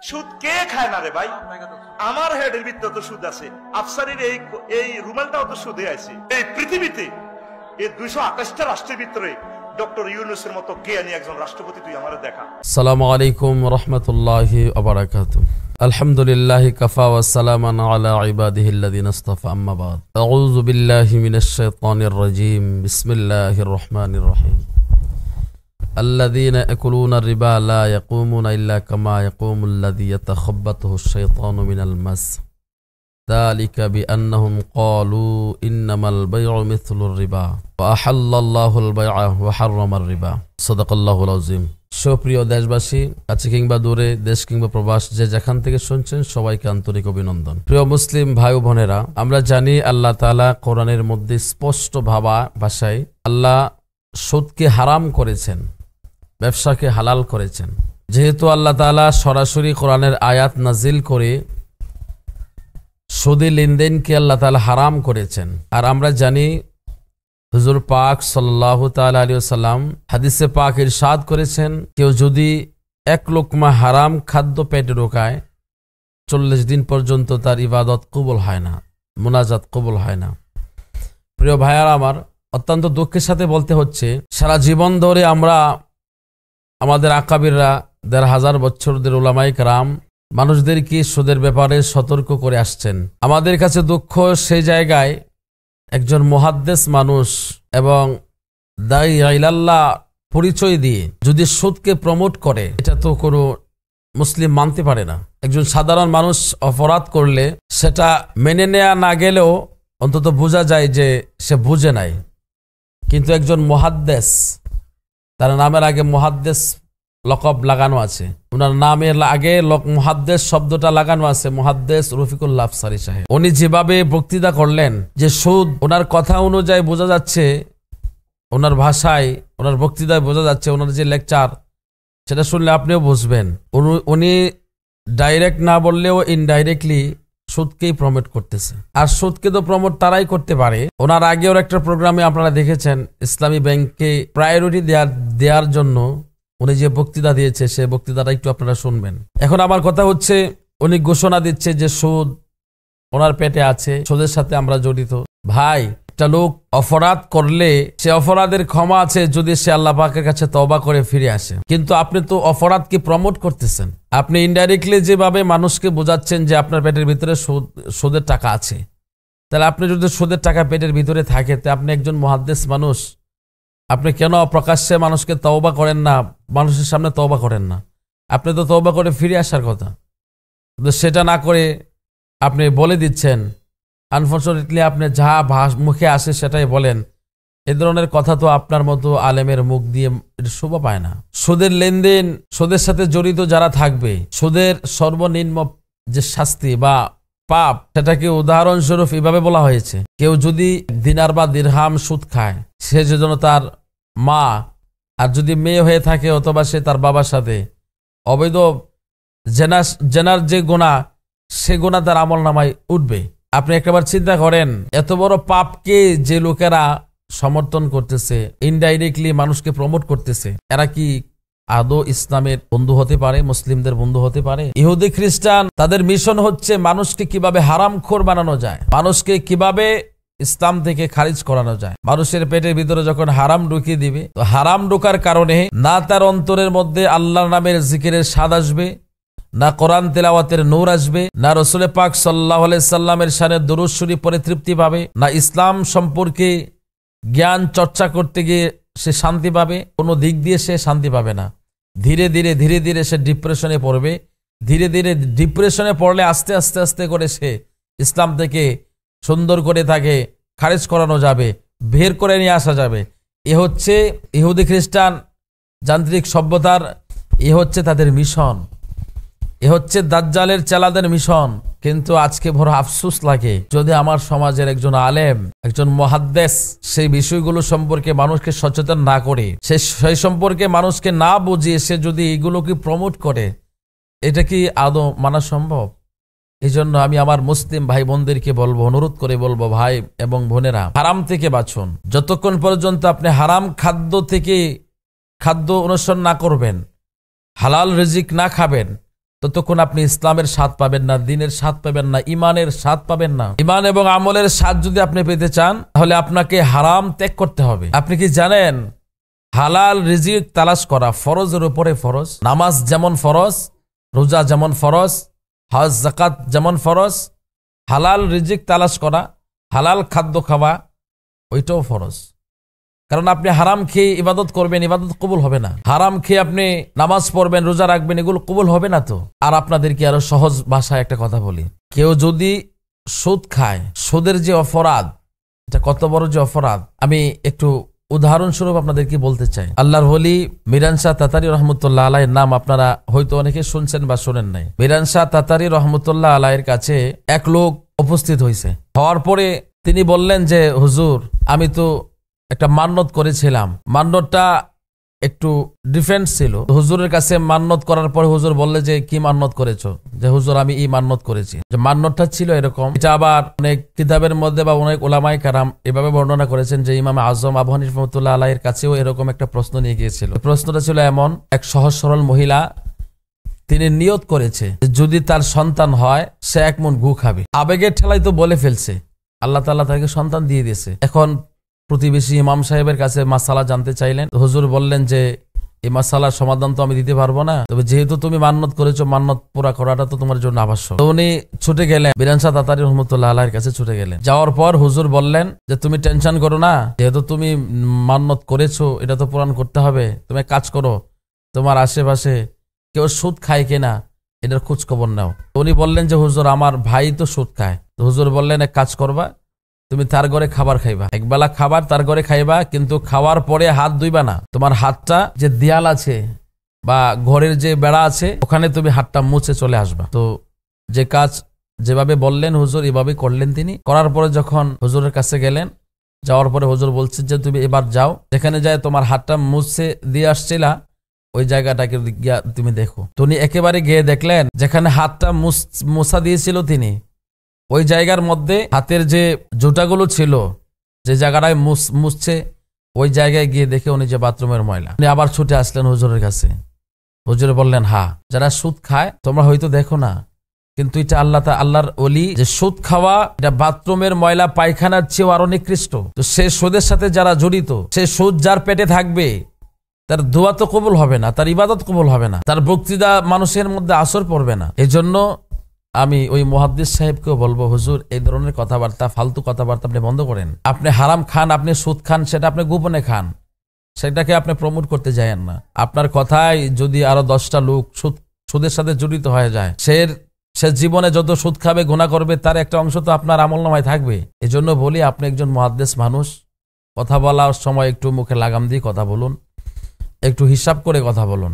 সুদ কে খায় না রে ভাই? আমার হেডের ভিতরে তো সুদ আছে, আফসারির এই রুমালটাও তো সুদে আছে। এই পৃথিবীতে এই 228টা রাষ্ট্রের ভিতরে ডক্টর ইউনূসের মতো জ্ঞানী একজন রাষ্ট্রপতি তুই আমারে দেখা। আসসালামু আলাইকুম ওয়া রাহমাতুল্লাহি ওয়া বারাকাতুহু। আলহামদুলিল্লাহি কাফা ওয়া সালামান আলা ইবাদিহিল্লাযিনা ইসতাফা, আম্মা বাদ। আউযু বিল্লাহি মিনাশ শাইতানির রাজীম। বিসমিল্লাহির রহমানির রহিম। الذين يأكلون الربا لا يقومون إلا كما يقوم الذي يتخبطه الشيطان من المس ذلك بأنهم قالوا إنما البيع مثل الربا وأحل الله البيع وحرم الربا صدق الله العظيم। সুপ্রিয় দেশবাসী, কাছে কিংবা দূরে, দেশ কিংবা প্রবাস, যে যেখান থেকে শুনছেন সবাইকে আন্তরিক অভিনন্দন। প্রিয় মুসলিম ভাই ও বোনেরা, আমরা জানি আল্লাহ তাআলা কোরআনের মধ্যে স্পষ্ট ভাষায় আল্লাহ সুদকে হারাম করেছেন, ব্যবসাকে হালাল করেছেন। যেহেতু আল্লাহ তাআলা সরাসরি কোরআনের আয়াত নাজিল করে সুদী লেনদেনকে আল্লাহ তাআলা হারাম করেছেন, আর আমরা জানি হুজুর পাক সাল্লাল্লাহু তাআলা আলাইহি ওয়াসাল্লাম হাদিসে পাক ইরশাদ করেছেন, কেউ যদি এক লোকমা হারাম খাদ্য পেটে ঢোকায় 40 দিন পর্যন্ত তার ইবাদত কবুল হয় না, মুনাজাত কবুল হয় না। প্রিয় ভাইয়ারা আমার, অত্যন্ত দুঃখের সাথে বলতে হচ্ছে, সারা জীবন ধরে আমরা আমাদের আকাবিররা ১৫০০ বছরদের উলামায়ে কেরাম মানুষদেরকে সুদের ব্যাপারে সতর্ক করে আসছেন। আমাদের কাছে দুঃখ সেই জায়গায় একজন মুহাদ্দিস মানুষ এবং দাঈ ইলাল্লাহ পরিচয় দিয়ে যদি সুদকে প্রমোট করে, এটা তো কোনো মুসলিম মানতে পারে না। একজন সাধারণ মানুষ অপরাধ করলে সেটা মেনে নেওয়া না গেলেও অন্তত বোঝা যায় যে সে বুঝে নাই। কিন্তু একজন মুহাদ্দিস, তার নামের আগে মুহাদ্দিস লকব লাগানো আছে, ওনার নামের আগে মুহাদ্দিস শব্দটা লাগানো আছে, মুহাদ্দিস রফিকুল্লাহ আফসারী সাহেব। উনি যেভাবে বক্তৃতা করলেন, যে সুদ ওনার কথা অনুযায়ী বোঝা যাচ্ছে, ওনার ভাষায়, ওনার বক্তৃতায় বোঝা যাচ্ছে, ওনার যে লেকচার সেটা শুনলে আপনিও বুঝবেন উনি ডাইরেক্ট না বললেও ইনডাইরেক্টলি সুদকেই প্রমোট করতেছে। আর সুদকে তো প্রমোট তারাই করতে পারে। ওনার আগেও একটা প্রোগ্রামে আপনারা দেখেছেন, ইসলামী ব্যাংককে প্রায়োরিটি দেওয়ার জন্য উনি যে বক্তৃতা দিয়েছে, সে বক্তৃতাটা একটু আপনারা শুনবেন। এখন আমার কথা হচ্ছে, উনি ঘোষণা দিচ্ছে যে সুদ ওনার পেটে আছে, সুদের সাথে আমরা জড়িত। ভাই, একটা লোক অপরাধ করলে সে অপরাধের ক্ষমা আছে যদি সে আল্লাহ পাকের কাছে তওবা করে ফিরে আসে। কিন্তু আপনি তো অপরাধকে প্রমোট করতেছেন। আপনি ইনডাইরেক্টলি যেভাবে মানুষকে বোঝাচ্ছেন যে আপনার পেটের ভিতরে সুদের টাকা আছে, তাহলে আপনি যদি সুদের টাকা পেটের ভিতরে থাকে, তা আপনি একজন মুহাদ্দিস মানুষ, আপনি কেন প্রকাশ্যে মানুষকে তওবা করেন না, মানুষের সামনে তওবা করেন না? আপনি তো তওবা করে ফিরে আসার কথা, সেটা না করে আপনি বলে দিচ্ছেন। আনফরচুনেটলি আপনি যা মুখে আসে সেটাই বলেন। এ ধরনের কথা তো আপনার মতো আলেমের মুখ দিয়ে শোভা পায় না। সুদের লেনদেন, সুদের সাথে জড়িত যারা থাকবে, সুদের সর্বনিম্ন যে শাস্তি বা পাপ, সেটাকে উদাহরণস্বরূপ এভাবে বলা হয়েছে, কেউ যদি দিনার বা দিরহাম সুদ খায়, সে যেন তার মা, আর যদি মেয়ে হয়ে থাকে অথবা সে তার বাবার সাথে অবৈধ জেনার যে গুনাহ, সে গুনাহ তার আমল নামায় উঠবে। আপনি একবার চিন্তা করেন, এত বড় পাপকে যে লোকেরা সমর্থন করতেছে, ইনডাইরেক্টলি মানুষকে প্রমোট করতেছে, এরা কি আদৌ ইসলামের বন্ধু হতে পারে, মুসলিমদের বন্ধু হতে পারে? ইহুদি খ্রিস্টান, তাদের মিশন হচ্ছে মানুষকে কিভাবে হারামখোর বানানো যায়, মানুষকে কিভাবে ইসলাম থেকে খারিজ করানো যায়। মানুষের পেটের ভিতরে যখন হারাম ঢুকিয়ে দিবে, তো হারাম ঢোকার কারণে না তার অন্তরের মধ্যে আল্লাহর নামের জিকিরের স্বাদ আসবে, না কোরআন তেলাওয়াতের নূর আসবে, না রাসূল পাক সাল্লাল্লাহু আলাইহি সাল্লামের শানে দরুদ শরীফ পড়ে তৃপ্তি পাবে, না ইসলাম সম্পর্কে জ্ঞান চর্চা করতে গিয়ে সে শান্তি পাবে। কোনো দিক দিয়ে সে শান্তি পাবে না। ধীরে ধীরে সে ডিপ্রেশনে পড়বে। ধীরে ধীরে ডিপ্রেশনে পড়লে আস্তে আস্তে করে সে ইসলাম থেকে সুন্দর করে তাকে খারিজ করানো যাবে, বের করে নিয়ে আসা যাবে। এ হচ্ছে ইহুদি খ্রিস্টান যান্ত্রিক সভ্যতার, এ হচ্ছে তাদের মিশন, এ হচ্ছে দাজ্জালের চেলাদের মিশন। কিন্তু আজকে বড় আফসোস লাগে, যদি আমার সমাজের একজন আলেম, একজন মুহাদ্দিস সেই বিষয়গুলো সম্পর্কে মানুষকে সচেতন না করে, সেই সম্পর্কে মানুষকে না বুঝিয়ে সে যদি এগুলোকে প্রমোট করে, এটা কি আদৌ মানা সম্ভব? এই জন্য আমি আমার মুসলিম ভাই বোনদেরকে বলবো, অনুরোধ করে বলবো, ভাই এবং বোনেরা, হারাম থেকে বাঁচুন। যতক্ষণ পর্যন্ত আপনি হারাম খাদ্য থেকে খাদ্য অনুসরণ না করবেন, হালাল রিজিক না খাবেন, ততক্ষণ আপনি ইসলামের স্বাদ পাবেন না, দ্বীনের স্বাদ পাবেন না, ইমানের স্বাদ পাবেন না। ইমান এবং আমলের স্বাদ যদি আপনি পেতে চান তাহলে আপনাকে হারাম ত্যাগ করতে হবে। আপনি কি জানেন হালাল রিজিক তালাশ করা ফরজের উপরে ফরজ। নামাজ যেমন ফরজ, রোজা যেমন ফরজ, হজ যাকাত যেমন ফরজ, হালাল রিজিক তালাশ করা, হালাল খাদ্য খাওয়া ওইটাও ফরজ। কারণ আপনি হারাম খেয়ে ইবাদত করবেন, ইবাদত কবুল হবে না। হারাম খেয়ে আপনি নামাজ পড়বেন, রোজা রাখবেন, এগুলো কবুল হবে না। তো আর আপনাদেরকে আরো সহজ ভাষায় একটা কথা বলি, কেউ যদি সুদ খায়, সুদের যে অপরাধ, এটা কত বড় যে অপরাধ, আমি একটু উদাহরণস্বরূপ আপনাদেরকে বলতে চাই। আল্লাহর ওলি মিরান শাহ তাতারি রহমতুল্লাহ আলাইয়ের নাম আপনারা হয়তো অনেকে শুনছেন বা শোনেন নাই। মিরান শাহ তাতারি রহমতুল্লাহ আলাইয়ের কাছে এক লোক উপস্থিত হয়েছে। হওয়ার পরে তিনি বললেন যে হুজুর, আমি তো একটা মান্নত করেছিলাম, মান্নতটা একটু ডিফারেন্ট ছিল। হুজুরের কাছে মান্নত করার পরে হুজুর বললে যে কি মান্নত করেছো? যে হুজুর আমি এই মান্নত করেছি। যে মান্নতটা ছিল এরকম, এটা আবার অনেক কিতাবের মধ্যে বা অনেক ওলামায়ে কেরাম এভাবে বর্ণনা করেছেন যে ইমাম আজম আবু হানিফা রাহমাতুল্লাহ আলাইহির কাছেও এরকম একটা প্রশ্ন নিয়ে গিয়েছিল। প্রশ্নটা ছিল এমন, এক সহজ সরল মহিলা তিনি নিয়ত করেছে যদি তার সন্তান হয় সে 1 মণ গু খাবে। আবেগের ঠেলায় তো বলে ফেলছে, আল্লাহ তাআলা তাকে সন্তান দিয়ে দিয়েছে। এখন প্রতিবেশী ইমাম সাহেবের কাছে মাসালা জানতে চাইলেন। হুজুর বললেন যে এই মাসালার সমাধান তো আমি দিতে পারবো না, তবে যেহেতু তুমি মান্নত করেছো, মান্নত পুরা করাটা তো তোমার জন্য আবশ্যক। তো উনি ছুটে গেলেন, মিরান শাহ তাতারি রহমতুল্লাহ আলাইহির কাছে ছুটে গেলেন। যাওয়ার পর হুজুর বললেন যে তুমি টেনশন করো না, যেহেতু তুমি মান্নত করেছো এটা তো পূরণ করতে হবে। তুমি কাজ করো, তোমার আশেপাশে কেউ সুদ খায় কিনা এটার খোঁজ খবর নাও। উনি বললেন যে হুজুর আমার ভাই তো সুদ খায়। তো হুজুর বললেন এক কাজ করবা, তুমি তার ঘরে খাবার খাইবা, একবেলা খাবার তার ঘরে খাইবা, কিন্তু খাওয়ার পরে হাত ধুইবা না। তোমার হাতটা যে দেয়াল আছে বা ঘরের যে বেড়া আছে ওখানে তুমি হাতটা মুছে চলে আসবা। তো যে কাজ যেভাবে বললেন হুজুর এভাবে করলেন তিনি। করার পরে যখন হুজুরের কাছে গেলেন, যাওয়ার পরে হুজুর বলছেন যে তুমি এবার যাও, যেখানে যায় তোমার হাতটা মুছে দিয়ে আসছিলা ওই জায়গাটাকে গিয়া তুমি দেখো। তো উনি একেবারে গিয়ে দেখলেন যেখানে হাতটা মুছা দিয়েছিল তিনি, ওই জায়গার মধ্যে হাতের যে জুতাগুলো ছিল, যে জায়গাটায় মুছছে ওই জায়গায় গিয়ে দেখে উনি যে বাথরুমের ময়লা। উনি আবার ছুটে আসলেন হুজুরের কাছে। হুজুর বললেন হ্যাঁ, যারা সুদ খায় তোমরা হয়তো দেখো না, কিন্তু এটা আল্লাহর ওলি যে সুদ খাওয়া এটা বাথরুমের ময়লা পায়খানার চেয়েও আরো নিকৃষ্ট। তো সে সুদের সাথে যারা জড়িত, সে সুদ যার পেটে থাকবে তার দোয়া তো কবুল হবে না, তার ইবাদত কবুল হবে না, তার বক্তৃতা মানুষের মধ্যে আসর পড়বে না। এজন্য আমি ওই মুহাদ্দিস সাহেবকেও বলবো, হুজুর এই ধরনের কথাবার্তা, ফালতু কথাবার্তা আপনি বন্ধ করেন। আপনি হারাম খান, আপনি সুদ খান, সেটা আপনি গোপনে খান, সেটাকে আপনি প্রমোট করতে যায়েন না। আপনার কথায় যদি আরো 10টা লোক সুদের সাথে জড়িত হয়ে যায়, সে জীবনে যত সুদ খাবে, গুনাহ করবে, তার একটা অংশ তো আপনার আমলনামায় থাকবে। এজন্য বলি আপনি একজন মুহাদ্দিস মানুষ, কথা বলার সময় একটু মুখে লাগাম দিয়ে কথা বলুন, একটু হিসাব করে কথা বলুন।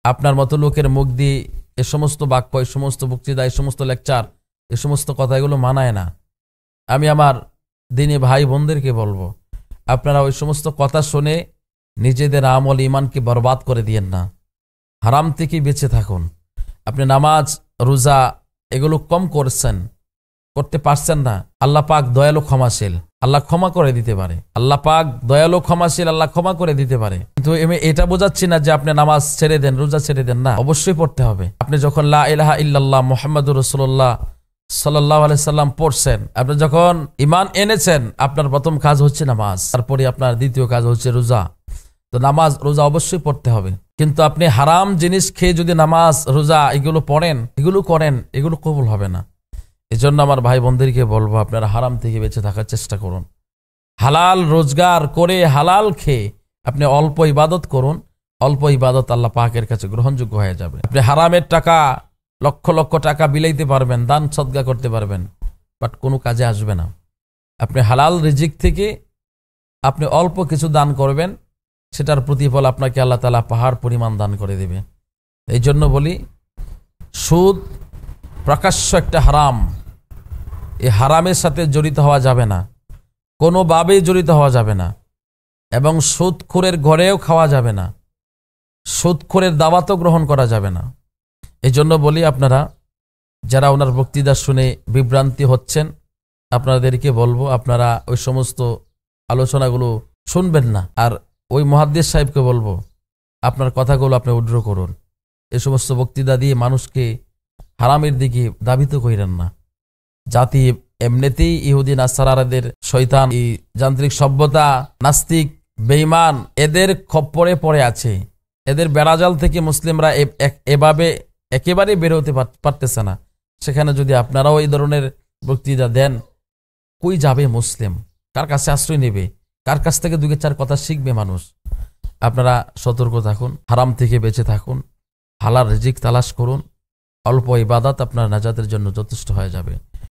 আপনার মতো লোকের মুখ দিয়ে এ সমস্ত বাক্য, এই সমস্ত বক্তৃতা, এই সমস্ত লেকচার, এই সমস্ত কথাগুলো মানায় না। আমি আমার দিনী ভাই বোনদেরকে বলবো, আপনারা ওই সমস্ত কথা শুনে নিজেদের আমল ইমানকে বরবাদ করে দিয়েন না। হারাম থেকে বেঁচে থাকুন। আপনি নামাজ রোজা এগুলো কম করতে পারছেন না, আল্লাহ পাক দয়ালু ক্ষমাশীল, আল্লাহ ক্ষমা করে দিতে পারে। আল্লাহ পাক দয়ালু ক্ষমাশীল, আল্লাহ ক্ষমা করে দিতে পারে। কিন্তু আমি এটা বোঝাচ্ছি না যে আপনি নামাজ ছেড়ে দেন, রোজা ছেড়ে দেন, না, অবশ্যই পড়তে হবে। আপনি যখন লা ইলাহা ইল্লাল্লাহ মুহাম্মাদুর রাসূলুল্লাহ সাল্লাল্লাহু আলাইহি সাল্লাম পড়ছেন, আপনি যখন ঈমান এনেছেন, আপনার প্রথম কাজ হচ্ছে নামাজ, তারপরে আপনার দ্বিতীয় কাজ হচ্ছে রোজা। তো নামাজ রোজা অবশ্যই পড়তে হবে। কিন্তু আপনি হারাম জিনিস খেয়ে যদি নামাজ রোজা এগুলো পড়েন, এগুলো করেন, এগুলো কবুল হবে না। এজন্য আমার ভাই বোনদেরকে বলবো, আপনারা হারাম থেকে বেঁচে থাকার চেষ্টা করুন। হালাল রোজগার করে, হালাল খেয়ে আপনি অল্প ইবাদত করুন। অল্প ইবাদত আল্লাহ পাকের কাছে গ্রহণযোগ্য হয়ে যাবে। আপনি হারামের টাকা, লক্ষ লক্ষ টাকা বিলাইতে পারবেন, দান সদকা করতে পারবেন, বাট কোনো কাজে আসবে না। আপনি হালাল রিজিক থেকে আপনি অল্প কিছু দান করবেন, সেটার প্রতিফল আপনাকে আল্লাহ তাআলা পাহাড় পরিমাণ দান করে দেবে। এই জন্য বলি, সুদ প্রকাশ্য একটা হারাম। এই হারামের সাথে জড়িত হওয়া যাবে না, কোনোভাবেই জড়িত হওয়া যাবে না, এবং সুদখোরের ঘরেও খাওয়া যাবে না, সুদখোরের দাওয়াতও গ্রহণ করা যাবে না। এই জন্য বলি, আপনারা যারা ওনার বক্তৃতা শুনে বিভ্রান্তি হচ্ছেন, আপনাদেরকে বলবো আপনারা ওই সমস্ত আলোচনাগুলো শুনবেন না। আর ওই মুহাদ্দিস সাহেবকে বলবো আপনার কথাগুলো আপনি উদ্র করুন। এই সমস্ত বক্তৃতা দিয়ে মানুষকে হারামের দিকে ধাবিত কইরেন না। জাতি এমনিতেই ইহুদি নাসারাদের শয়তান, এই যান্ত্রিক সভ্যতা, নাস্তিক, বেঈমান এদের খপ্পরে পড়ে আছে। এদের বেড়াজাল থেকে মুসলিমরা এভাবে একেবারে বের হতে পারতেছে না। সেখানে যদি আপনারাও এই ধরনের বক্তৃতা দেন, কই যাবে মুসলিম? কার কাছে আশ্রয় নেবে? কার কাছ থেকে দুই চার কথা শিখবে মানুষ? আপনারা সতর্ক থাকুন, হারাম থেকে বেঁচে থাকুন, হালাল রিজিক তালাশ করুন। অল্প ইবাদত আপনার নাজাতের জন্য যথেষ্ট হয়ে যাবে।